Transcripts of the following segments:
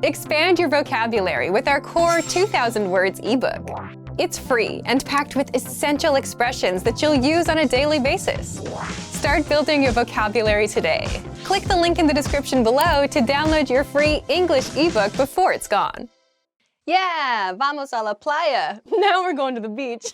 Expand your vocabulary with our core 2,000 words ebook. It's free and packed with essential expressions that you'll use on a daily basis. Start building your vocabulary today. Click the link in the description below to download your free English ebook before it's gone. Yeah, vamos a la playa. Now we're going to the beach.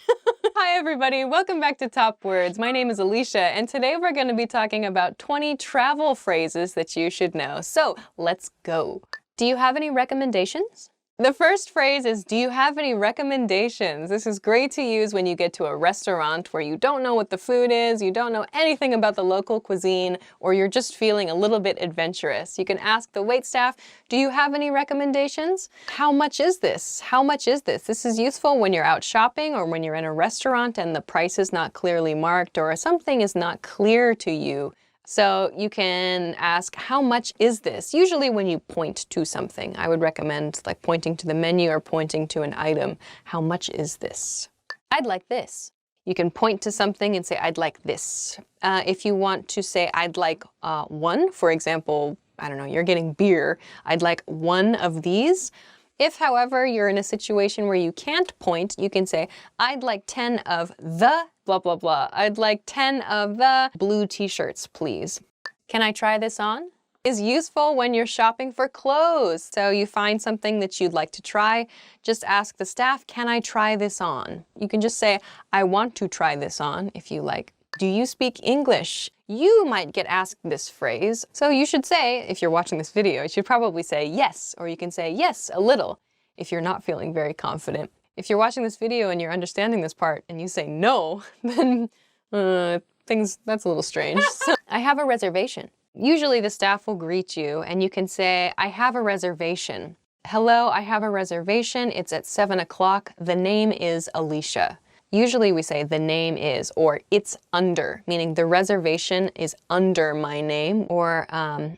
Hi everybody, welcome back to Top Words. My name is Alicia, and today we're going to be talking about 20 travel phrases that you should know. So let's go. Do you have any recommendations? The first phrase is, do you have any recommendations? This is great to use when you get to a restaurant where you don't know what the food is, you don't know anything about the local cuisine, or you're just feeling a little bit adventurous. You can ask the waitstaff, do you have any recommendations? How much is this? How much is this? This is useful when you're out shopping or when you're in a restaurant and the price is not clearly marked or something is not clear to you. So you can ask, how much is this? Usually when you point to something, I would recommend like pointing to the menu or pointing to an item. How much is this? I'd like this. You can point to something and say, I'd like this. If you want to say, I'd like one, for example, I don't know, you're getting beer. I'd like one of these. If, however, you're in a situation where you can't point, you can say, I'd like 10 of the blah, blah, blah. I'd like 10 of the blue t-shirts, please. Can I try this on? Is useful when you're shopping for clothes. So you find something that you'd like to try, just ask the staff, can I try this on? You can just say, I want to try this on, if you like. Do you speak English? You might get asked this phrase. So you should say, if you're watching this video, you should probably say yes, or you can say yes, a little, if you're not feeling very confident. If you're watching this video and you're understanding this part and you say no, then that's a little strange. So, I have a reservation. Usually the staff will greet you and you can say, I have a reservation. Hello, I have a reservation. It's at 7 o'clock. The name is Alicia. Usually we say the name is, or it's under, meaning the reservation is under my name, or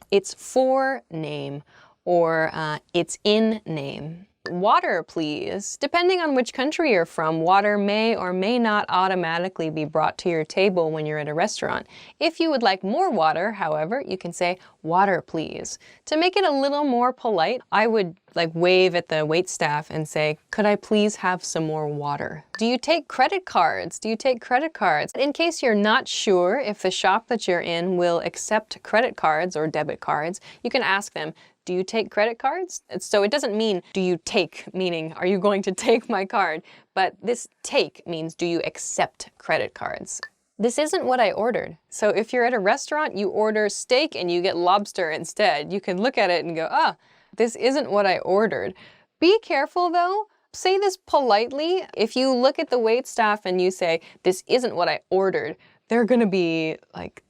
it's for name, or it's in name. Water, please. Depending on which country you're from, water may or may not automatically be brought to your table when you're at a restaurant. If you would like more water, however, you can say, water, please. To make it a little more polite, I would wave at the waitstaff and say, could I please have some more water? Do you take credit cards? Do you take credit cards? In case you're not sure if the shop that you're in will accept credit cards or debit cards, you can ask them, do you take credit cards? So it doesn't mean, do you take, meaning, are you going to take my card? But this take means, do you accept credit cards? This isn't what I ordered. So if you're at a restaurant, you order steak and you get lobster instead. You can look at it and go, ah, this isn't what I ordered. Be careful though. Say this politely. If you look at the waitstaff and you say, this isn't what I ordered, they're gonna be like,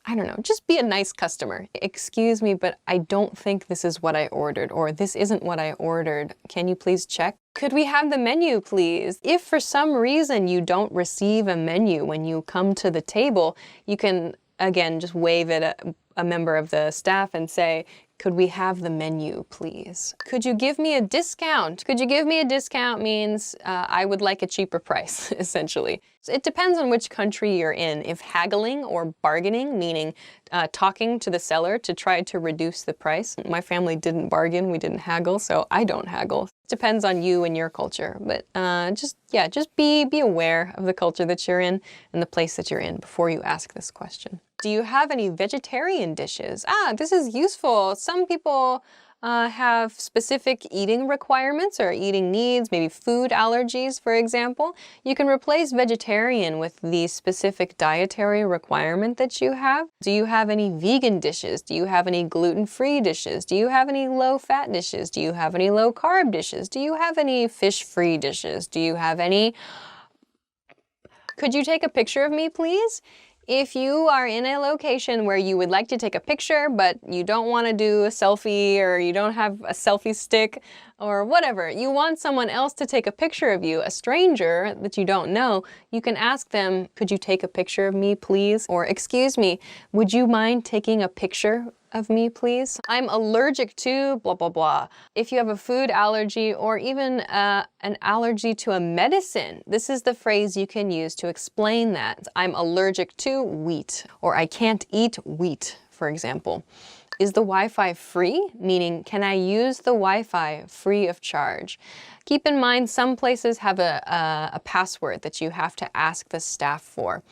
I don't know, just be a nice customer. Excuse me, but I don't think this is what I ordered, or this isn't what I ordered. Can you please check? Could we have the menu, please? If for some reason you don't receive a menu when you come to the table, you can, again, just wave at a member of the staff and say, could we have the menu, please? Could you give me a discount? Could you give me a discount means I would like a cheaper price, essentially. So it depends on which country you're in. If haggling or bargaining, meaning talking to the seller to try to reduce the price. My family didn't bargain, we didn't haggle, so I don't haggle. It depends on you and your culture, but just be aware of the culture that you're in and the place that you're in before you ask this question. Do you have any vegetarian dishes? This is useful. Some people have specific eating requirements or eating needs, maybe food allergies, for example. You can replace vegetarian with the specific dietary requirement that you have. Do you have any vegan dishes? Do you have any gluten-free dishes? Do you have any low-fat dishes? Do you have any low-carb dishes? Do you have any fish-free dishes? Do you have any... Could you take a picture of me, please? If you are in a location where you would like to take a picture, but you don't want to do a selfie, or you don't have a selfie stick, or whatever, you want someone else to take a picture of you, a stranger that you don't know, you can ask them, could you take a picture of me, please? Or, excuse me, would you mind taking a picture of me, please? I'm allergic to blah, blah, blah. If you have a food allergy or even an allergy to a medicine, this is the phrase you can use to explain that. I'm allergic to wheat, or I can't eat wheat, for example. Is the Wi-Fi free? Meaning, can I use the Wi-Fi free of charge? Keep in mind, some places have a password that you have to ask the staff for.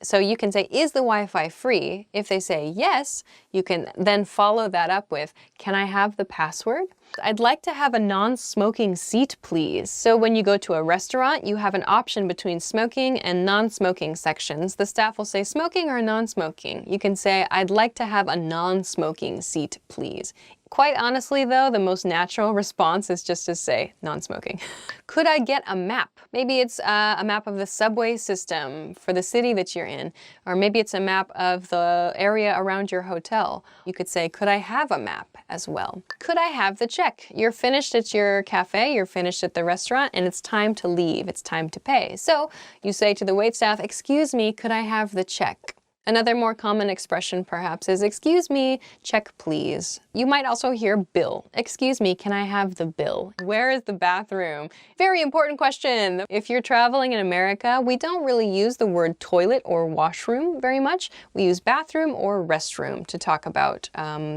So you can say, is the Wi-Fi free? If they say yes, you can then follow that up with, can I have the password? I'd like to have a non-smoking seat, please. So when you go to a restaurant, you have an option between smoking and non-smoking sections. The staff will say smoking or non-smoking. You can say, I'd like to have a non-smoking seat, please. Quite honestly though, the most natural response is just to say non-smoking. Could I get a map? Maybe it's a map of the subway system for the city that you're in, or maybe it's a map of the area around your hotel. You could say, could I have a map as well? Could I have the check? You're finished at your cafe, you're finished at the restaurant, and it's time to leave, it's time to pay. So you say to the waitstaff, excuse me, could I have the check? Another more common expression perhaps is, excuse me, check please. You might also hear bill. Excuse me, can I have the bill? Where is the bathroom? Very important question. If you're traveling in America, we don't really use the word toilet or washroom very much. We use bathroom or restroom to talk about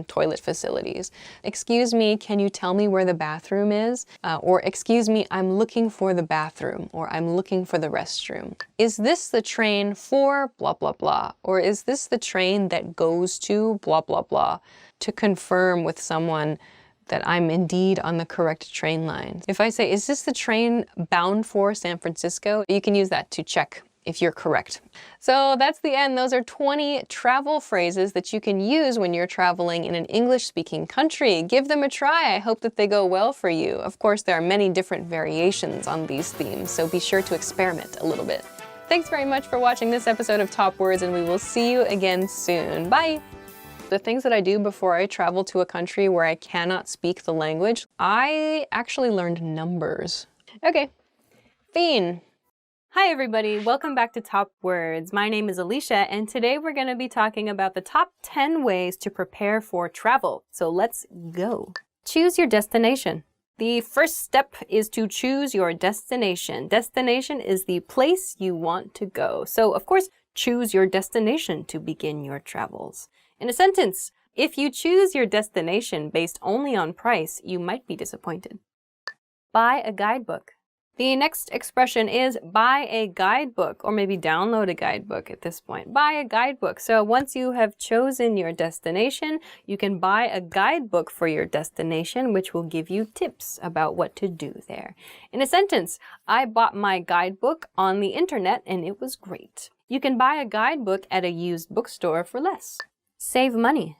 toilet facilities. Excuse me, can you tell me where the bathroom is? Or excuse me, I'm looking for the bathroom, or I'm looking for the restroom. Is this the train for blah, blah, blah? Or is this the train that goes to blah, blah, blah? To confirm with someone that I'm indeed on the correct train line. If I say, is this the train bound for San Francisco? You can use that to check if you're correct. So that's the end. Those are 20 travel phrases that you can use when you're traveling in an English-speaking country. Give them a try. I hope that they go well for you. Of course, there are many different variations on these themes, so be sure to experiment a little bit. Thanks very much for watching this episode of Top Words, and we will see you again soon. Bye! The things that I do before I travel to a country where I cannot speak the language, I actually learned numbers. Okay, Fiend. Hi everybody, welcome back to Top Words. My name is Alicia, and today we're going to be talking about the top 10 ways to prepare for travel. So let's go. Choose your destination. The first step is to choose your destination. Destination is the place you want to go. So, of course, choose your destination to begin your travels. In a sentence, if you choose your destination based only on price, you might be disappointed. Buy a guidebook. The next expression is buy a guidebook, or maybe download a guidebook at this point. Buy a guidebook. So once you have chosen your destination, you can buy a guidebook for your destination, which will give you tips about what to do there. In a sentence, I bought my guidebook on the internet and it was great. You can buy a guidebook at a used bookstore for less. Save money.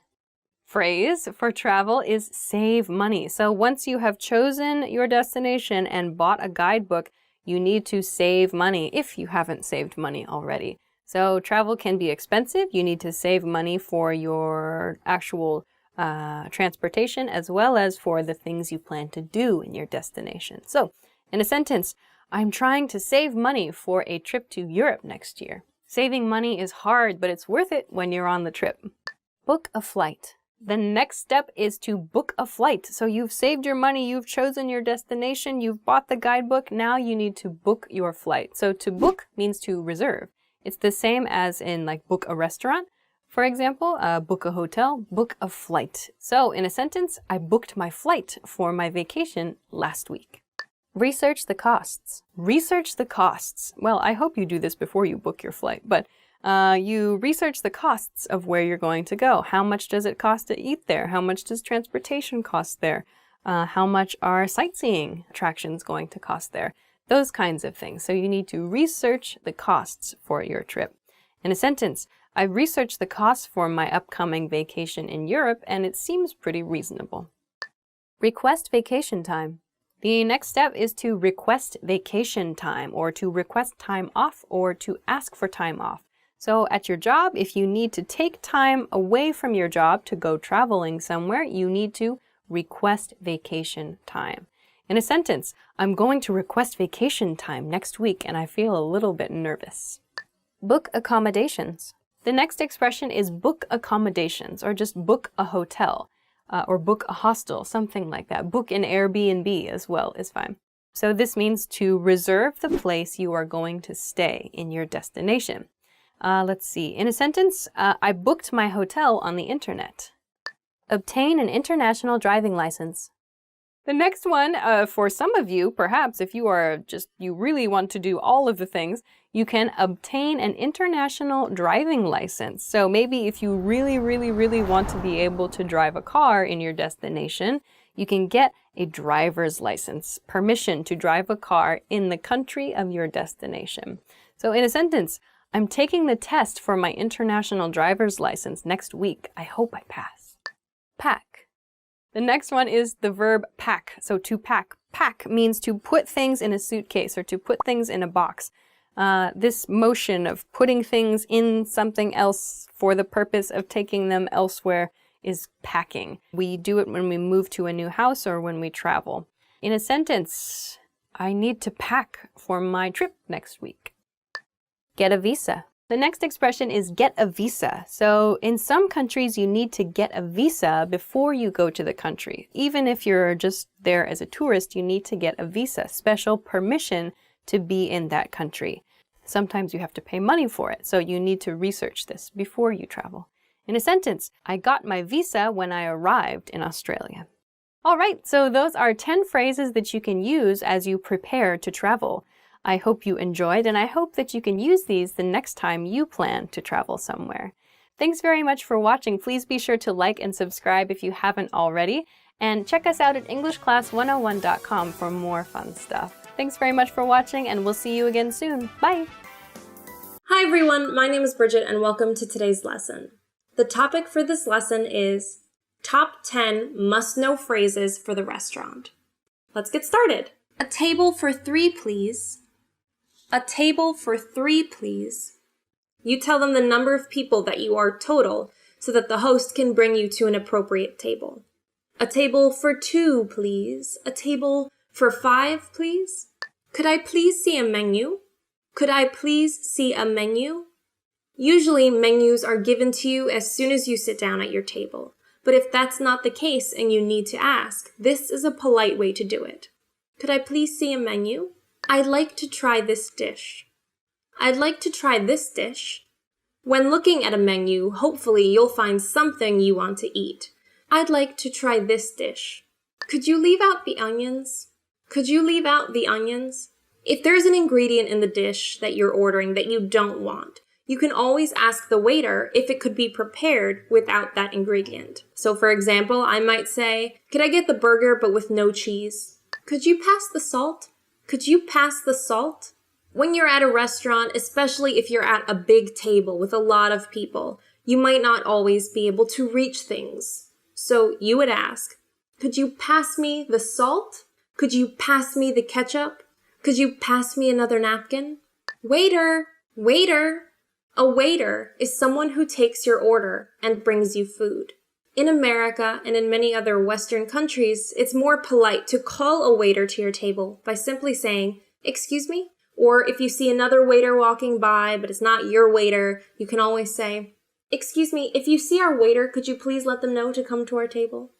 Phrase for travel is save money. So once you have chosen your destination and bought a guidebook, you need to save money if you haven't saved money already. So travel can be expensive. You need to save money for your actual transportation as well as for the things you plan to do in your destination. So in a sentence, I'm trying to save money for a trip to Europe next year. Saving money is hard, but it's worth it when you're on the trip. Book a flight. The next step is to book a flight. So you've saved your money, you've chosen your destination, you've bought the guidebook, now you need to book your flight. So to book means to reserve. It's the same as in like book a restaurant, for example, book a hotel, book a flight. So in a sentence, I booked my flight for my vacation last week. Research the costs. Research the costs. Well, I hope you do this before you book your flight, but you research the costs of where you're going to go. How much does it cost to eat there? How much does transportation cost there? How much are sightseeing attractions going to cost there? Those kinds of things. So you need to research the costs for your trip. In a sentence, I researched the costs for my upcoming vacation in Europe and it seems pretty reasonable. Request vacation time. The next step is to request vacation time, or to request time off, or to ask for time off. So at your job, if you need to take time away from your job to go traveling somewhere, you need to request vacation time. In a sentence, I'm going to request vacation time next week and I feel a little bit nervous. Book accommodations. The next expression is book accommodations, or just book a hotel, or book a hostel, something like that. Book an Airbnb as well is fine. So this means to reserve the place you are going to stay in your destination. Let's see. In a sentence, I booked my hotel on the internet. Obtain an international driving license. The next one, for some of you, perhaps if you really want to do all of the things, you can obtain an international driving license. So maybe if you really, really, really want to be able to drive a car in your destination, you can get a driver's license, permission to drive a car in the country of your destination. So in a sentence, I'm taking the test for my international driver's license next week. I hope I pass. Pack. The next one is the verb pack. So to pack. Pack means to put things in a suitcase or to put things in a box. This motion of putting things in something else for the purpose of taking them elsewhere is packing. We do it when we move to a new house or when we travel. In a sentence, I need to pack for my trip next week. Get a visa. The next expression is get a visa. So in some countries, you need to get a visa before you go to the country. Even if you're just there as a tourist, you need to get a visa, special permission to be in that country. Sometimes you have to pay money for it, so you need to research this before you travel. In a sentence, I got my visa when I arrived in Australia. All right, so those are 10 phrases that you can use as you prepare to travel. I hope you enjoyed, and I hope that you can use these the next time you plan to travel somewhere. Thanks very much for watching. Please be sure to like and subscribe if you haven't already, and check us out at EnglishClass101.com for more fun stuff. Thanks very much for watching, and we'll see you again soon. Bye! Hi everyone, my name is Bridget, and welcome to today's lesson. The topic for this lesson is Top 10 Must-Know Phrases for the Restaurant. Let's get started. A table for 3, please. A table for 3, please. You tell them the number of people that you are total so that the host can bring you to an appropriate table. A table for 2, please. A table for 5, please. Could I please see a menu? Could I please see a menu? Usually, menus are given to you as soon as you sit down at your table. But if that's not the case and you need to ask, this is a polite way to do it. Could I please see a menu? I'd like to try this dish. I'd like to try this dish. When looking at a menu, hopefully you'll find something you want to eat. I'd like to try this dish. Could you leave out the onions? Could you leave out the onions? If there's an ingredient in the dish that you're ordering that you don't want, you can always ask the waiter if it could be prepared without that ingredient. So for example, I might say, could I get the burger but with no cheese? Could you pass the salt? Could you pass the salt? When you're at a restaurant, especially if you're at a big table with a lot of people, you might not always be able to reach things. So you would ask, could you pass me the salt? Could you pass me the ketchup? Could you pass me another napkin? Waiter! Waiter! A waiter is someone who takes your order and brings you food. In America and in many other Western countries, it's more polite to call a waiter to your table by simply saying, excuse me? Or if you see another waiter walking by, but it's not your waiter, you can always say, excuse me, if you see our waiter, could you please let them know to come to our table?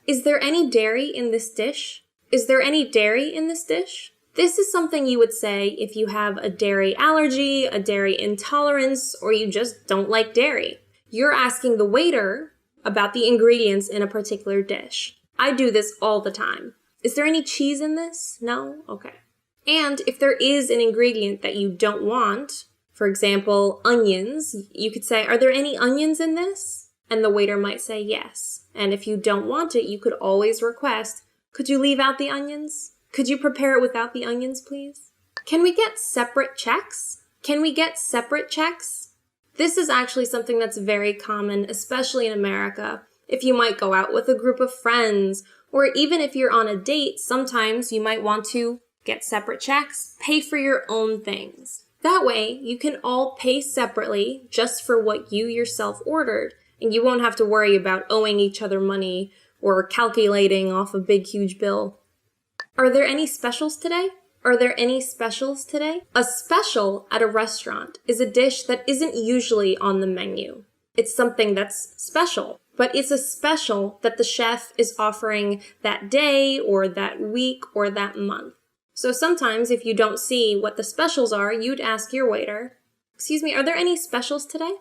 Is there any dairy in this dish? Is there any dairy in this dish? This is something you would say if you have a dairy allergy, a dairy intolerance, or you just don't like dairy. You're asking the waiter about the ingredients in a particular dish. I do this all the time. Is there any cheese in this? No? Okay. And if there is an ingredient that you don't want, for example, onions, you could say, are there any onions in this? And the waiter might say yes. And if you don't want it, you could always request, could you leave out the onions? Could you prepare it without the onions, please? Can we get separate checks? Can we get separate checks? This is actually something that's very common, especially in America. If you might go out with a group of friends, or even if you're on a date, sometimes you might want to get separate checks, pay for your own things. That way, you can all pay separately just for what you yourself ordered, and you won't have to worry about owing each other money or calculating off a big, huge bill. Are there any specials today? Are there any specials today? A special at a restaurant is a dish that isn't usually on the menu. It's something that's special, but it's a special that the chef is offering that day or that week or that month. So sometimes if you don't see what the specials are, you'd ask your waiter, excuse me, are there any specials today?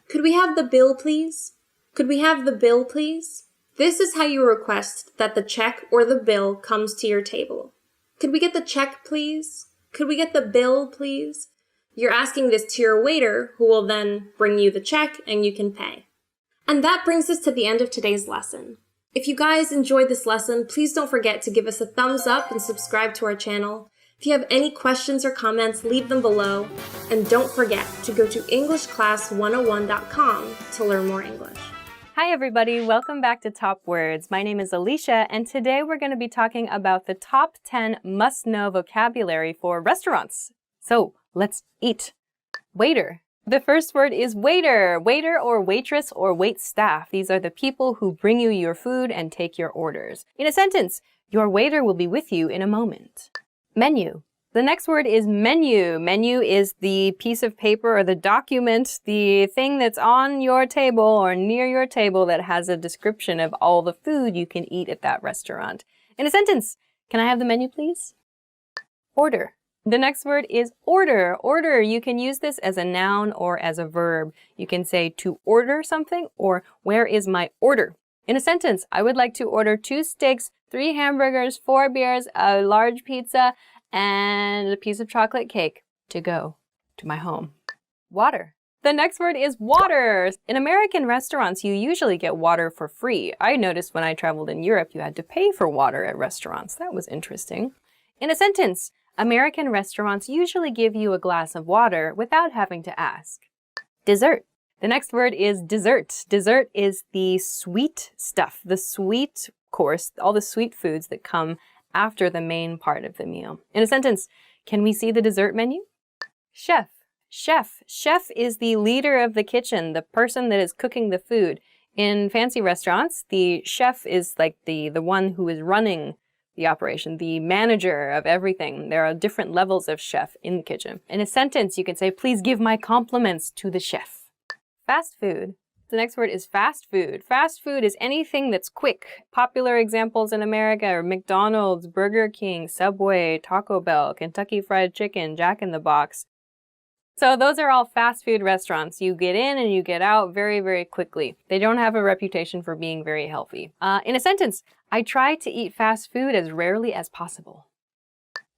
Could we have the bill, please? Could we have the bill, please? This is how you request that the check or the bill comes to your table. Could we get the check, please? Could we get the bill, please? You're asking this to your waiter, who will then bring you the check and you can pay. And that brings us to the end of today's lesson. If you guys enjoyed this lesson, please don't forget to give us a thumbs up and subscribe to our channel. If you have any questions or comments, leave them below. And don't forget to go to EnglishClass101.com to learn more English. Hi everybody, welcome back to Top Words. My name is Alicia, and today we're going to be talking about the top 10 must-know vocabulary for restaurants. So, let's eat. Waiter. The first word is waiter. Waiter or waitress or waitstaff. These are the people who bring you your food and take your orders. In a sentence, your waiter will be with you in a moment. Menu. The next word is menu. Menu is the piece of paper or the document, the thing that's on your table or near your table that has a description of all the food you can eat at that restaurant. In a sentence, can I have the menu, please? Order. The next word is order. Order, you can use this as a noun or as a verb. You can say to order something or where is my order? In a sentence, I would like to order 2 steaks, 3 hamburgers, 4 beers, a large pizza, and a piece of chocolate cake to go to my home. Water. The next word is water. In American restaurants, you usually get water for free. I noticed when I traveled in Europe, you had to pay for water at restaurants. That was interesting. In a sentence, American restaurants usually give you a glass of water without having to ask. Dessert. The next word is dessert. Dessert is the sweet stuff, the sweet course, all the sweet foods that come after the main part of the meal. In a sentence, can we see the dessert menu? Chef. Chef. Chef is the leader of the kitchen, the person that is cooking the food. In fancy restaurants, the chef is like the one who is running the operation, the manager of everything. There are different levels of chef in the kitchen. In a sentence, you can say, please give my compliments to the chef. Fast food. The next word is fast food. Fast food is anything that's quick. Popular examples in America are McDonald's, Burger King, Subway, Taco Bell, Kentucky Fried Chicken, Jack in the Box. So those are all fast food restaurants. You get in and you get out very, very quickly. They don't have a reputation for being very healthy. In a sentence, I try to eat fast food as rarely as possible.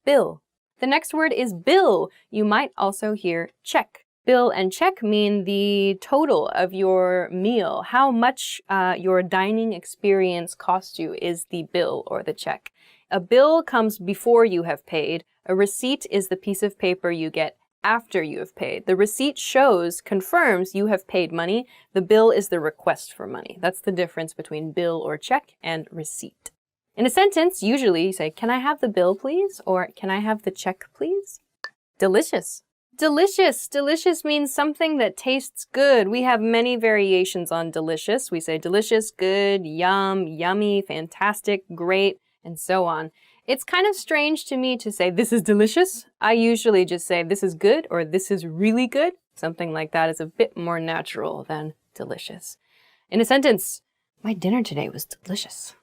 Bill. The next word is bill. You might also hear check. Bill and check mean the total of your meal. How much your dining experience cost you is the bill or the check. A bill comes before you have paid. A receipt is the piece of paper you get after you have paid. The receipt confirms you have paid money. The bill is the request for money. That's the difference between bill or check and receipt. In a sentence, usually you say, can I have the bill, please? Or can I have the check, please? Delicious. Delicious. Delicious means something that tastes good. We have many variations on delicious. We say delicious, good, yum, yummy, fantastic, great, and so on. It's kind of strange to me to say this is delicious. I usually just say this is good or this is really good. Something like that is a bit more natural than delicious. In a sentence, my dinner today was delicious.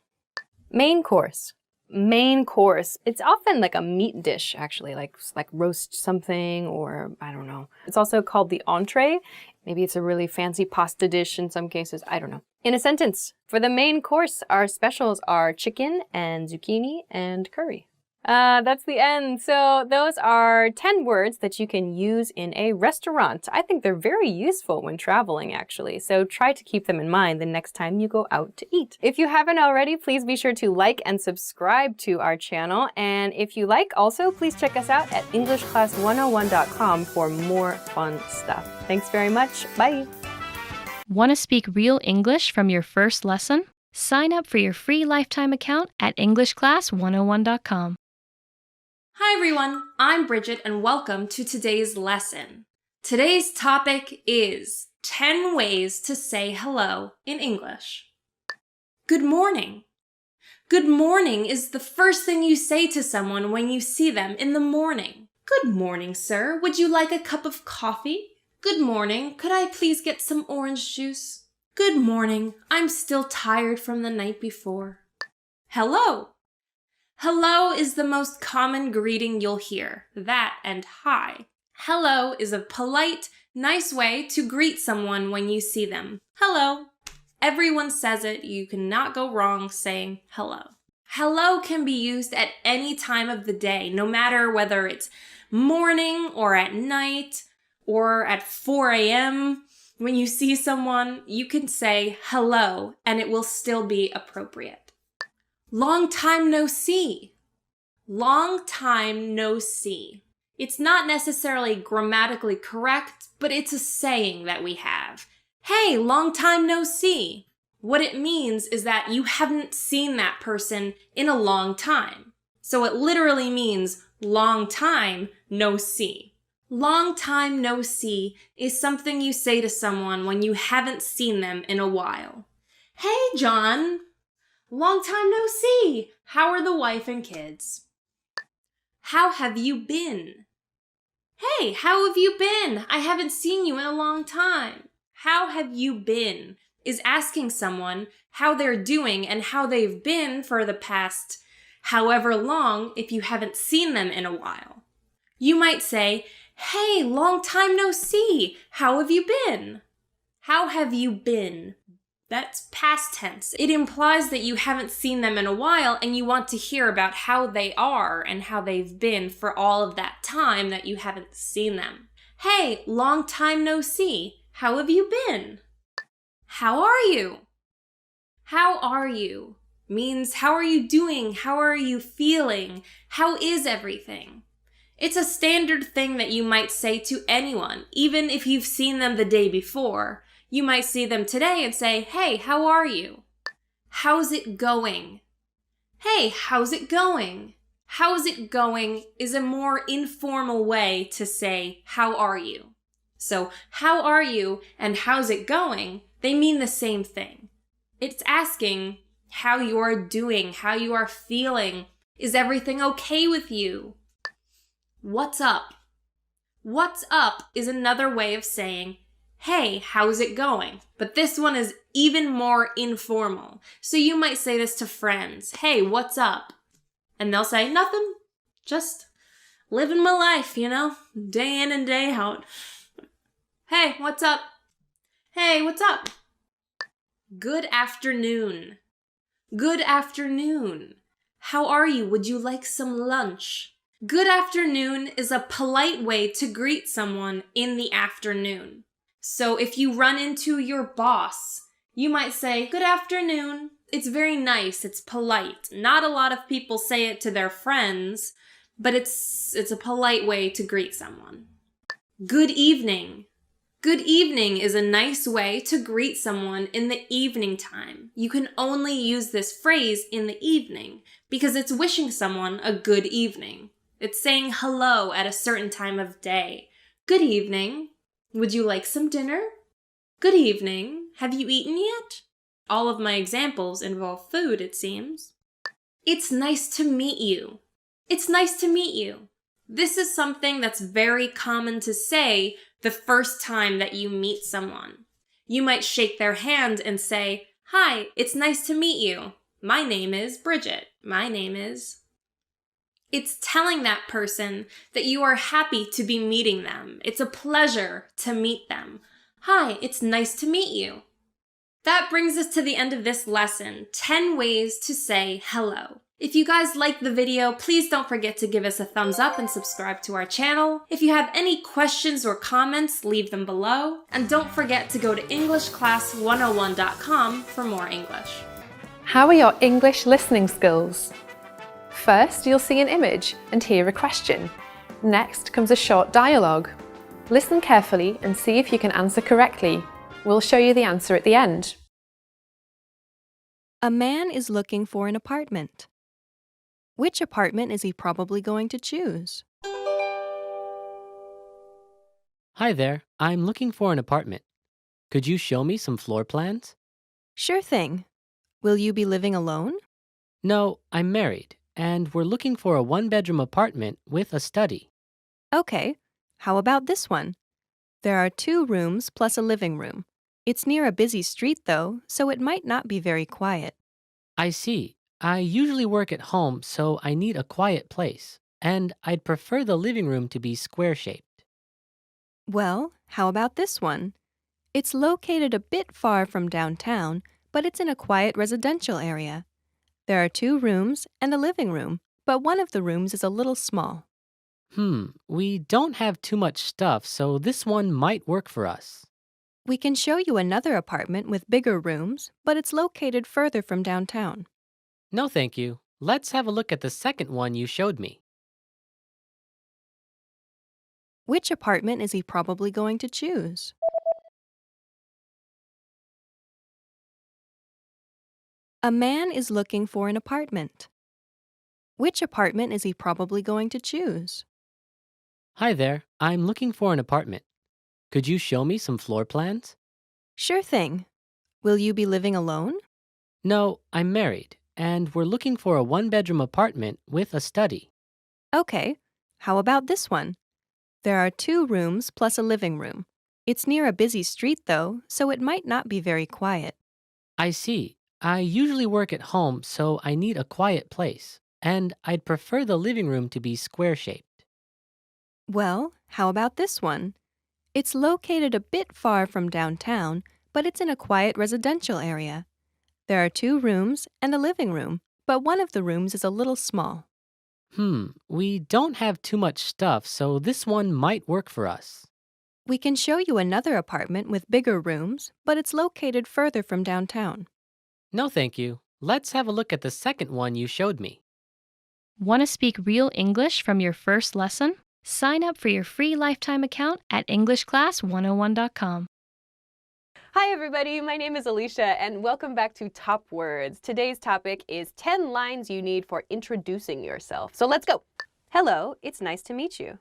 Main course. Main course. It's often like a meat dish, actually, like roast something or I don't know. It's also called the entree. Maybe it's a really fancy pasta dish in some cases. I don't know. In a sentence, for the main course, our specials are chicken and zucchini and curry. That's the end. So those are 10 words that you can use in a restaurant. I think they're very useful when traveling, actually. So try to keep them in mind the next time you go out to eat. If you haven't already, please be sure to like and subscribe to our channel. And if you like, also, please check us out at EnglishClass101.com for more fun stuff. Thanks very much. Bye. Want to speak real English from your first lesson? Sign up for your free lifetime account at EnglishClass101.com. Hi everyone, I'm Bridget and welcome to today's lesson. Today's topic is 10 ways to say hello in English. Good morning. Good morning is the first thing you say to someone when you see them in the morning. Good morning, sir. Would you like a cup of coffee? Good morning. Could I please get some orange juice? Good morning. I'm still tired from the night before. Hello. Hello is the most common greeting you'll hear. That and hi. Hello is a polite, nice way to greet someone when you see them. Hello. Everyone says it. You cannot go wrong saying hello. Hello can be used at any time of the day, no matter whether it's morning or at night or at 4 a.m. When you see someone, you can say hello and it will still be appropriate. Long time no see. Long time no see. It's not necessarily grammatically correct, but it's a saying that we have. Hey, long time no see. What it means is that you haven't seen that person in a long time. So it literally means long time no see. Long time no see is something you say to someone when you haven't seen them in a while. Hey, John. Long time no see. How are the wife and kids? How have you been? Hey, how have you been? I haven't seen you in a long time. How have you been is asking someone how they're doing and how they've been for the past however long if you haven't seen them in a while. You might say, hey, long time no see. How have you been? How have you been? That's past tense. It implies that you haven't seen them in a while and you want to hear about how they are and how they've been for all of that time that you haven't seen them. Hey, long time no see. How have you been? How are you? How are you means how are you doing? How are you feeling? How is everything? It's a standard thing that you might say to anyone, even if you've seen them the day before. You might see them today and say, hey, how are you? How's it going? Hey, how's it going? How's it going is a more informal way to say, how are you? So, how are you and how's it going, they mean the same thing. It's asking how you are doing, how you are feeling. Is everything okay with you? What's up? What's up is another way of saying, hey, how's it going? But this one is even more informal. So you might say this to friends. Hey, what's up? And they'll say, nothing. Just living my life, day in and day out. Hey, what's up? Hey, what's up? Good afternoon. Good afternoon. How are you? Would you like some lunch? Good afternoon is a polite way to greet someone in the afternoon. So if you run into your boss, you might say, good afternoon. It's very nice. It's polite. Not a lot of people say it to their friends, but it's a polite way to greet someone. Good evening. Good evening is a nice way to greet someone in the evening time. You can only use this phrase in the evening because it's wishing someone a good evening. It's saying hello at a certain time of day. Good evening. Would you like some dinner? Good evening. Have you eaten yet? All of my examples involve food, it seems. It's nice to meet you. It's nice to meet you. This is something that's very common to say the first time that you meet someone. You might shake their hand and say, hi, it's nice to meet you. My name is Bridget. My name is... It's telling that person that you are happy to be meeting them. It's a pleasure to meet them. Hi, it's nice to meet you. That brings us to the end of this lesson, 10 ways to say hello. If you guys liked the video, please don't forget to give us a thumbs up and subscribe to our channel. If you have any questions or comments, leave them below. And don't forget to go to EnglishClass101.com for more English. How are your English listening skills? First, you'll see an image and hear a question. Next comes a short dialogue. Listen carefully and see if you can answer correctly. We'll show you the answer at the end. A man is looking for an apartment. Which apartment is he probably going to choose? Hi there, I'm looking for an apartment. Could you show me some floor plans? Sure thing. Will you be living alone? No, I'm married, and we're looking for a one-bedroom apartment with a study. Okay, how about this one? There are 2 rooms plus a living room. It's near a busy street though, so it might not be very quiet. I see. I usually work at home, so I need a quiet place, and I'd prefer the living room to be square-shaped. Well, how about this one? It's located a bit far from downtown, but it's in a quiet residential area. There are 2 rooms and a living room, but one of the rooms is a little small. We don't have too much stuff, so this one might work for us. We can show you another apartment with bigger rooms, but it's located further from downtown. No, thank you. Let's have a look at the second one you showed me. Which apartment is he probably going to choose? A man is looking for an apartment. Which apartment is he probably going to choose? Hi there, I'm looking for an apartment. Could you show me some floor plans? Sure thing. Will you be living alone? No, I'm married, and we're looking for a 1-bedroom apartment with a study. Okay, how about this one? There are 2 rooms plus a living room. It's near a busy street though, so it might not be very quiet. I see. I usually work at home, so I need a quiet place, and I'd prefer the living room to be square-shaped. Well, how about this one? It's located a bit far from downtown, but it's in a quiet residential area. There are 2 rooms and a living room, but one of the rooms is a little small. We don't have too much stuff, so this one might work for us. We can show you another apartment with bigger rooms, but it's located further from downtown. No, thank you. Let's have a look at the second one you showed me. Want to speak real English from your first lesson? Sign up for your free lifetime account at EnglishClass101.com. Hi everybody, my name is Alicia and welcome back to Top Words. Today's topic is 10 lines you need for introducing yourself. So let's go. Hello, it's nice to meet you.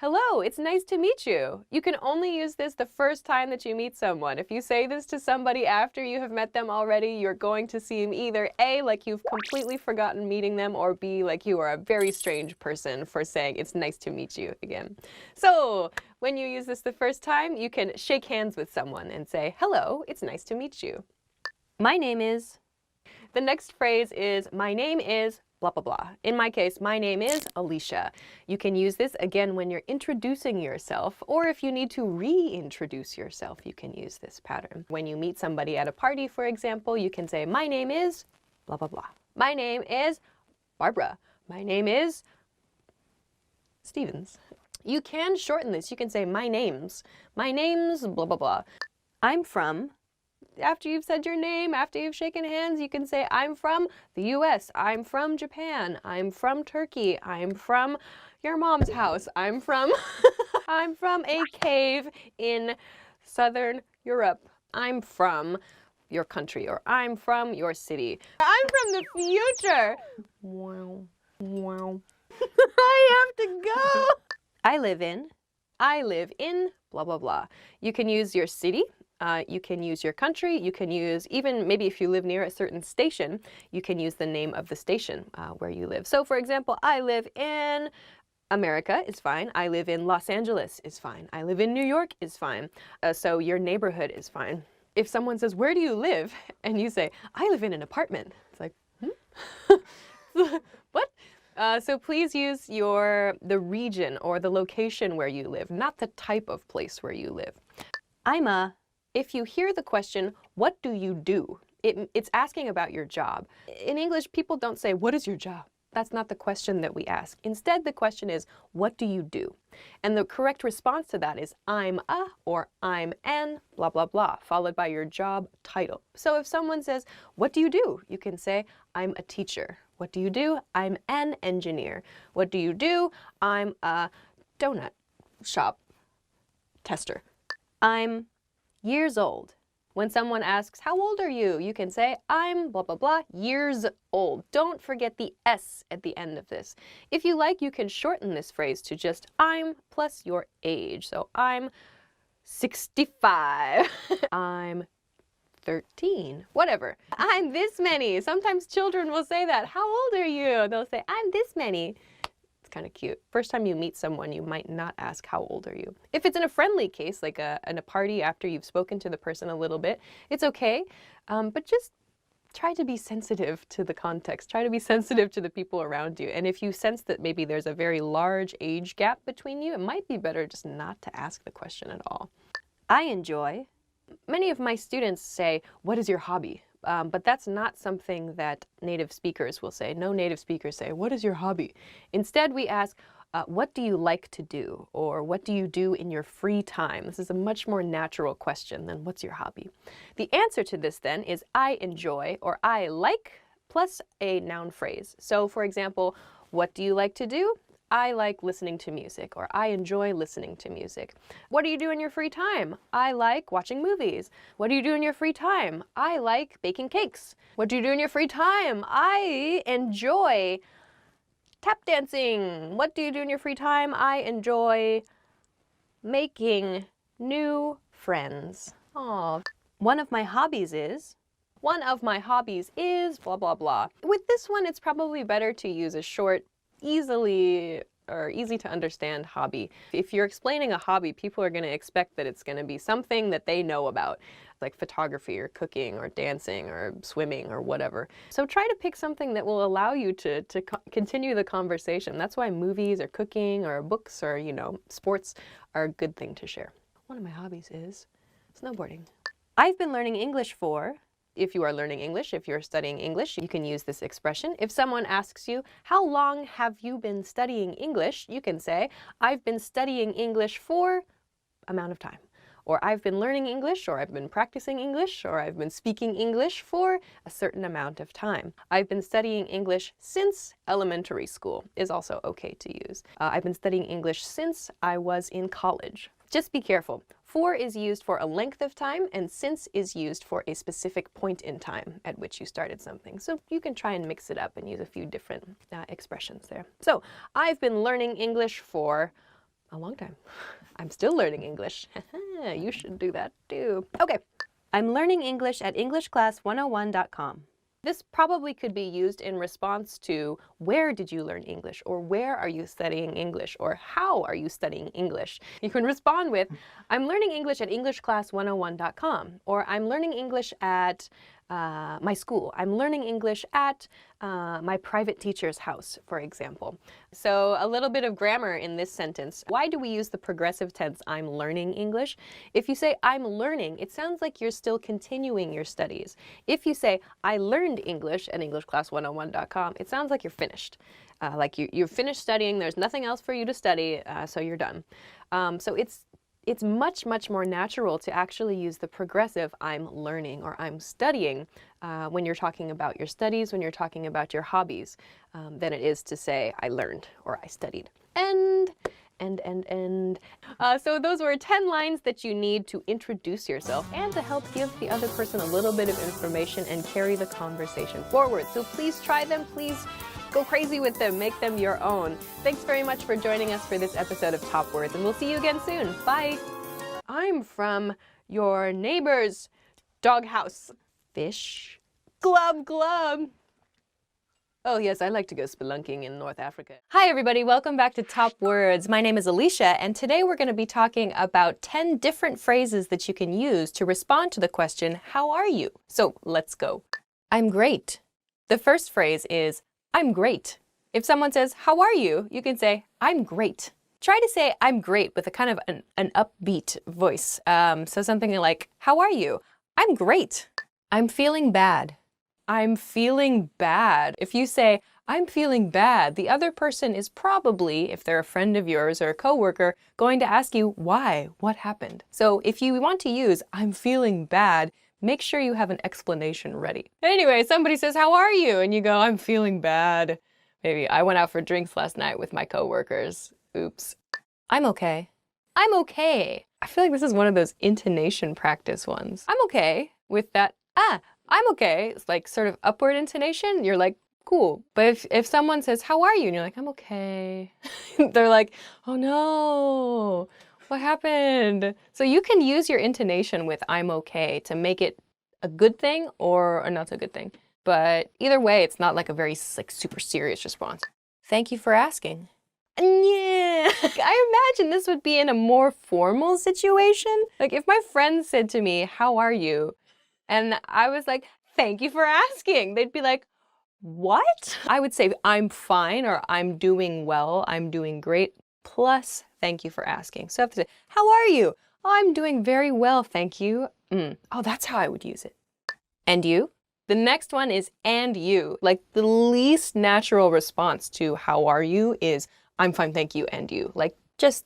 Hello, it's nice to meet you. You can only use this the first time that you meet someone. If you say this to somebody after you have met them already, you're going to seem either A, like you've completely forgotten meeting them, or B, like you are a very strange person for saying it's nice to meet you again. So, when you use this the first time, you can shake hands with someone and say, hello, it's nice to meet you. My name is. The next phrase is, my name is blah, blah, blah. In my case, my name is Alicia. You can use this again when you're introducing yourself, or if you need to reintroduce yourself, you can use this pattern. When you meet somebody at a party, for example, you can say, my name is blah, blah, blah. My name is Barbara. My name is Stevens. You can shorten this. You can say, my name's blah, blah, blah. I'm from. After you've said your name, after you've shaken hands, you can say, I'm from the US, I'm from Japan, I'm from Turkey, I'm from your mom's house, I'm from I'm from a cave in Southern Europe, I'm from your country, or I'm from your city. I'm from the future. Wow. Wow. I have to go. I live in blah, blah, blah. You can use your city. You can use your country, you can use, even maybe if you live near a certain station, you can use the name of the station where you live. So for example, I live in America is fine. I live in Los Angeles is fine. I live in New York is fine. So your neighborhood is fine. If someone says, where do you live? And you say, I live in an apartment. It's like, what? So please use the region or the location where you live, not the type of place where you live. If you hear the question, what do you do? It's asking about your job. In English, people don't say, what is your job? That's not the question that we ask. Instead, the question is, what do you do? And the correct response to that is, I'm a, or I'm an, blah, blah, blah, followed by your job title. So if someone says, what do you do? You can say, I'm a teacher. What do you do? I'm an engineer. What do you do? I'm a donut shop tester. I'm years old. When someone asks, how old are you? You can say, I'm blah, blah, blah, years old. Don't forget the S at the end of this. If you like, you can shorten this phrase to just I'm plus your age. So I'm 65. I'm 13. Whatever. I'm this many. Sometimes children will say that. How old are you? They'll say, I'm this many. Kind of cute. First time you meet someone, you might not ask, how old are you? If it's in a friendly case, like in a party after you've spoken to the person a little bit, it's okay. But just try to be sensitive to the context. Try to be sensitive to the people around you. And if you sense that maybe there's a very large age gap between you, it might be better just not to ask the question at all. I enjoy Many of my students say, "What is your hobby?" But that's not something that native speakers will say. No native speakers say, "What is your hobby?" Instead, we ask, what do you like to do? Or what do you do in your free time? This is a much more natural question than what's your hobby? The answer to this then is I enjoy or I like plus a noun phrase. So for example, what do you like to do? I like listening to music, or I enjoy listening to music. What do you do in your free time? I like watching movies. What do you do in your free time? I like baking cakes. What do you do in your free time? I enjoy tap dancing. What do you do in your free time? I enjoy making new friends. Aw. One of my hobbies is blah, blah, blah. With this one, it's probably better to use a short, easy to understand hobby. If you're explaining a hobby, people are going to expect that it's going to be something that they know about, like photography or cooking or dancing or swimming or whatever. So try to pick something that will allow you to continue the conversation. That's why movies or cooking or books or, sports are a good thing to share. One of my hobbies is snowboarding. I've been learning English for... If you are learning English, if you're studying English, you can use this expression. If someone asks you, how long have you been studying English? You can say, I've been studying English for amount of time. Or I've been learning English, or I've been practicing English, or I've been speaking English for a certain amount of time. I've been studying English since elementary school is also okay to use. I've been studying English since I was in college. Just be careful. For is used for a length of time, and since is used for a specific point in time at which you started something. So you can try and mix it up and use a few different expressions there. So, I've been learning English for a long time. I'm still learning English. You should do that too. Okay. I'm learning English at EnglishClass101.com. This probably could be used in response to where did you learn English, or where are you studying English, or how are you studying English? You can respond with, I'm learning English at EnglishClass101.com, or I'm learning English at my school. I'm learning English at my private teacher's house, for example. So a little bit of grammar in this sentence. Why do we use the progressive tense, I'm learning English? If you say I'm learning, it sounds like you're still continuing your studies. If you say I learned English at EnglishClass101.com, it sounds like you're finished. Like you're finished studying, there's nothing else for you to study, so you're done. So it's much, much more natural to actually use the progressive I'm learning or I'm studying when you're talking about your studies, when you're talking about your hobbies, than it is to say I learned or I studied. So those were 10 lines that you need to introduce yourself and to help give the other person a little bit of information and carry the conversation forward. So please try them, please go crazy with them, make them your own. Thanks very much for joining us for this episode of Top Words, and we'll see you again soon. Bye! I'm from your neighbor's doghouse. Fish. Glub, glub. Oh yes, I like to go spelunking in North Africa. Hi everybody, welcome back to Top Words. My name is Alicia, and today we're going to be talking about 10 different phrases that you can use to respond to the question, how are you? So let's go. I'm great. The first phrase is, I'm great. If someone says, how are you? You can say, I'm great. Try to say, I'm great with a kind of an upbeat voice. So something like, how are you? I'm great. I'm feeling bad. I'm feeling bad. If you say, I'm feeling bad, the other person is probably, if they're a friend of yours or a coworker, going to ask you, why? What happened? So if you want to use, I'm feeling bad, make sure you have an explanation ready. Anyway, somebody says, how are you? And you go, I'm feeling bad. Maybe I went out for drinks last night with my coworkers. Oops. I'm okay. I'm okay. I feel like this is one of those intonation practice ones. I'm okay with that, I'm okay. It's like sort of upward intonation. You're like, cool. But if someone says, how are you? And you're like, I'm okay. They're like, oh no. What happened? So you can use your intonation with I'm okay to make it a good thing or a not so good thing. But either way, it's not like a very super serious response. Thank you for asking. Yeah. I imagine this would be in a more formal situation. Like if my friend said to me, how are you? And I was like, thank you for asking. They'd be like, what? I would say I'm fine or I'm doing well, I'm doing great, plus thank you for asking. So I have to say, how are you? Oh, I'm doing very well, thank you. Oh, that's how I would use it. And you? The next one is and you. Like the least natural response to how are you is I'm fine, thank you, and you. Like just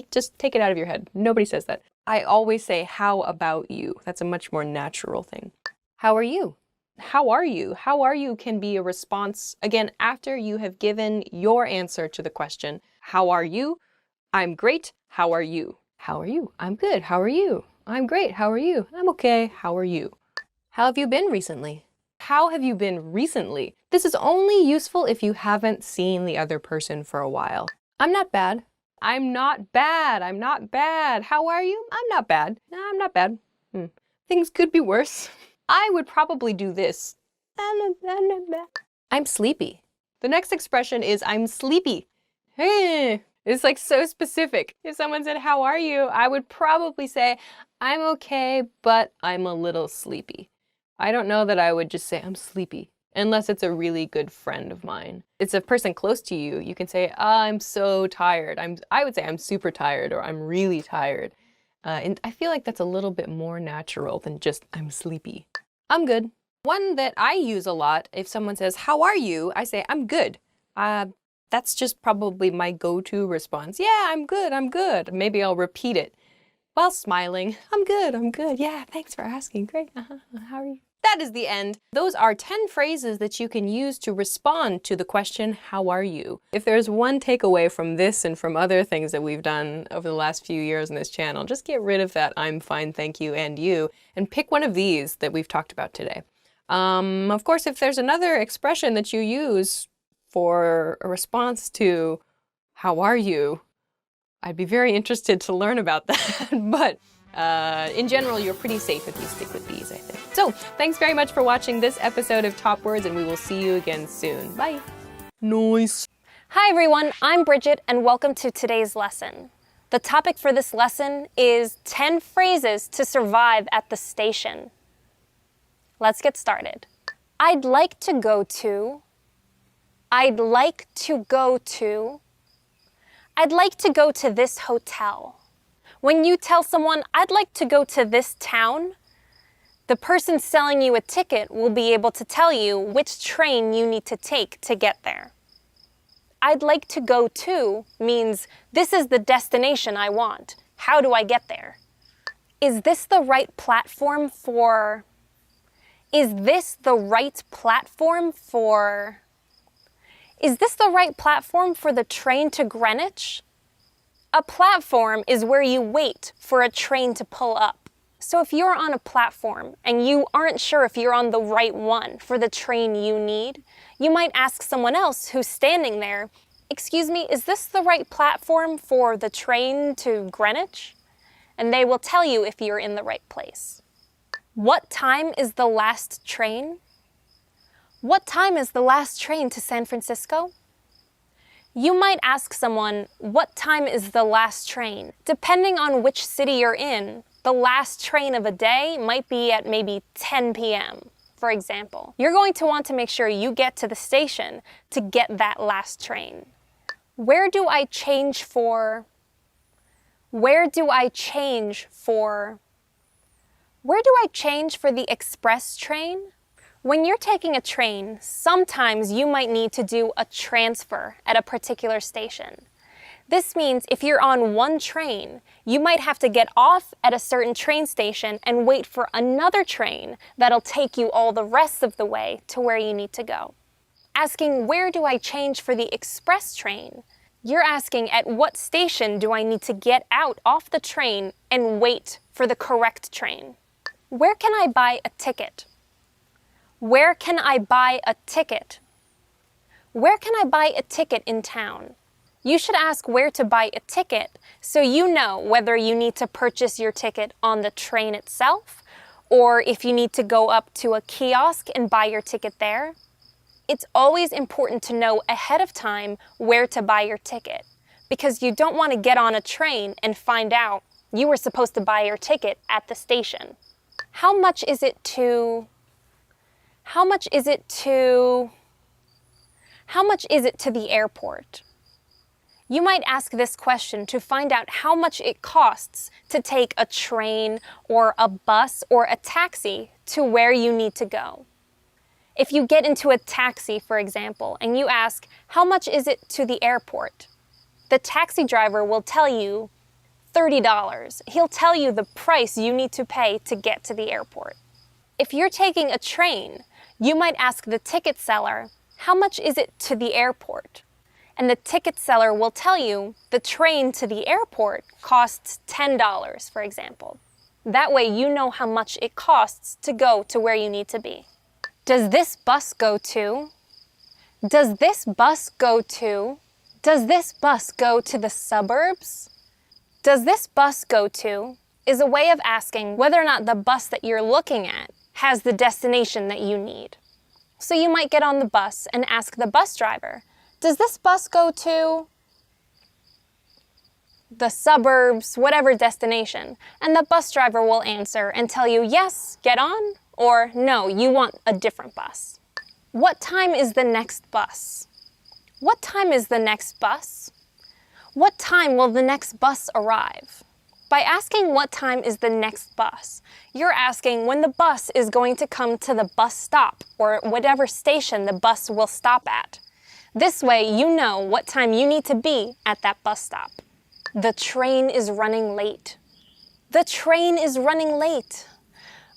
just take it out of your head. Nobody says that. I always say how about you. That's a much more natural thing. How are you? How are you? How are you can be a response, again, after you have given your answer to the question. How are you? I'm great. How are you? How are you? I'm good. How are you? I'm great. How are you? I'm okay. How are you? How have you been recently? How have you been recently? This is only useful if you haven't seen the other person for a while. I'm not bad. I'm not bad. I'm not bad. How are you? I'm not bad. No, I'm not bad. Things could be worse. I would probably do this. I'm sleepy. The next expression is I'm sleepy. Hey, it's like so specific. If someone said, how are you? I would probably say, I'm okay, but I'm a little sleepy. I don't know that I would just say I'm sleepy, unless it's a really good friend of mine. It's a person close to you. You can say, I'm so tired. I would say I'm super tired or I'm really tired. And I feel like that's a little bit more natural than just I'm sleepy. I'm good. One that I use a lot, if someone says, how are you? I say, I'm good. That's just probably my go-to response. Yeah, I'm good, I'm good. Maybe I'll repeat it while smiling. I'm good, I'm good. Yeah, thanks for asking. Great. How are you? That is the end. Those are 10 phrases that you can use to respond to the question, how are you? If there's one takeaway from this and from other things that we've done over the last few years on this channel, just get rid of that I'm fine, thank you, and you, and pick one of these that we've talked about today. Of course, if there's another expression that you use for a response to how are you, I'd be very interested to learn about that. But in general, you're pretty safe if you stick with these, I think. So thanks very much for watching this episode of Top Words, and we will see you again soon. Bye. Nice. Hi everyone, I'm Bridget and welcome to today's lesson. The topic for this lesson is 10 phrases to survive at the station. Let's get started. I'd like to go to. I'd like to go to. I'd like to go to this hotel. When you tell someone, I'd like to go to this town, the person selling you a ticket will be able to tell you which train you need to take to get there. I'd like to go to means this is the destination I want. How do I get there? Is this the right platform for? Is this the right platform for? Is this the right platform for the train to Greenwich? A platform is where you wait for a train to pull up. So if you're on a platform and you aren't sure if you're on the right one for the train you need, you might ask someone else who's standing there, excuse me, is this the right platform for the train to Greenwich? And they will tell you if you're in the right place. What time is the last train? What time is the last train to San Francisco? You might ask someone, what time is the last train? Depending on which city you're in, the last train of a day might be at maybe 10 p.m., for example. You're going to want to make sure you get to the station to get that last train. Where do I change for? Where do I change for? Where do I change for the express train? When you're taking a train, sometimes you might need to do a transfer at a particular station. This means if you're on one train, you might have to get off at a certain train station and wait for another train that'll take you all the rest of the way to where you need to go. Asking, where do I change for the express train? You're asking, at what station do I need to get out off the train and wait for the correct train? Where can I buy a ticket? Where can I buy a ticket? Where can I buy a ticket in town? You should ask where to buy a ticket so you know whether you need to purchase your ticket on the train itself or if you need to go up to a kiosk and buy your ticket there. It's always important to know ahead of time where to buy your ticket because you don't want to get on a train and find out you were supposed to buy your ticket at the station. How much is it to the airport? You might ask this question to find out how much it costs to take a train or a bus or a taxi to where you need to go. If you get into a taxi, for example, and you ask, how much is it to the airport? The taxi driver will tell you $30. He'll tell you the price you need to pay to get to the airport. If you're taking a train, you might ask the ticket seller, how much is it to the airport? And the ticket seller will tell you the train to the airport costs $10, for example. That way you know how much it costs to go to where you need to be. Does this bus go to? Does this bus go to? Does this bus go to the suburbs? Does this bus go to is a way of asking whether or not the bus that you're looking at has the destination that you need. So you might get on the bus and ask the bus driver, does this bus go to the suburbs, whatever destination? And the bus driver will answer and tell you, yes, get on, or no, you want a different bus. What time is the next bus? What time is the next bus? What time will the next bus arrive? By asking what time is the next bus, you're asking when the bus is going to come to the bus stop or whatever station the bus will stop at. This way you know what time you need to be at that bus stop. The train is running late. The train is running late.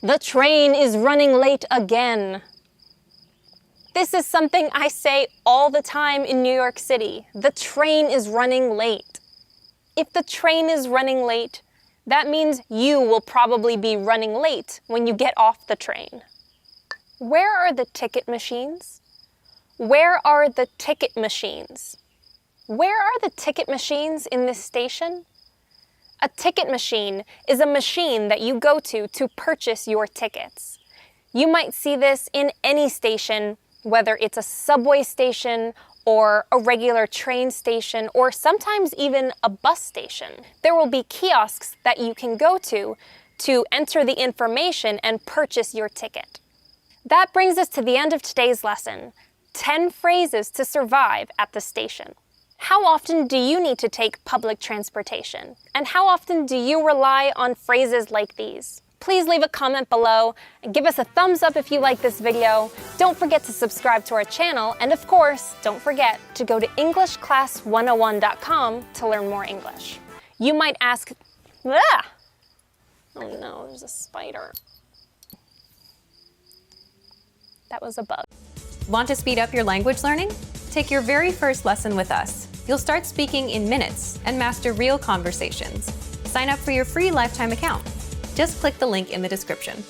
The train is running late again. This is something I say all the time in New York City. The train is running late. If the train is running late, that means you will probably be running late when you get off the train. Where are the ticket machines? Where are the ticket machines? Where are the ticket machines in this station? A ticket machine is a machine that you go to purchase your tickets. You might see this in any station, whether it's a subway station or a regular train station, or sometimes even a bus station. There will be kiosks that you can go to enter the information and purchase your ticket. That brings us to the end of today's lesson. 10 phrases to survive at the station. How often do you need to take public transportation? And how often do you rely on phrases like these? Please leave a comment below and give us a thumbs up if you like this video. Don't forget to subscribe to our channel, and of course, don't forget to go to EnglishClass101.com to learn more English. You might ask, ah! Oh no, there's a spider. That was a bug. Want to speed up your language learning? Take your very first lesson with us. You'll start speaking in minutes and master real conversations. Sign up for your free lifetime account. Just click the link in the description.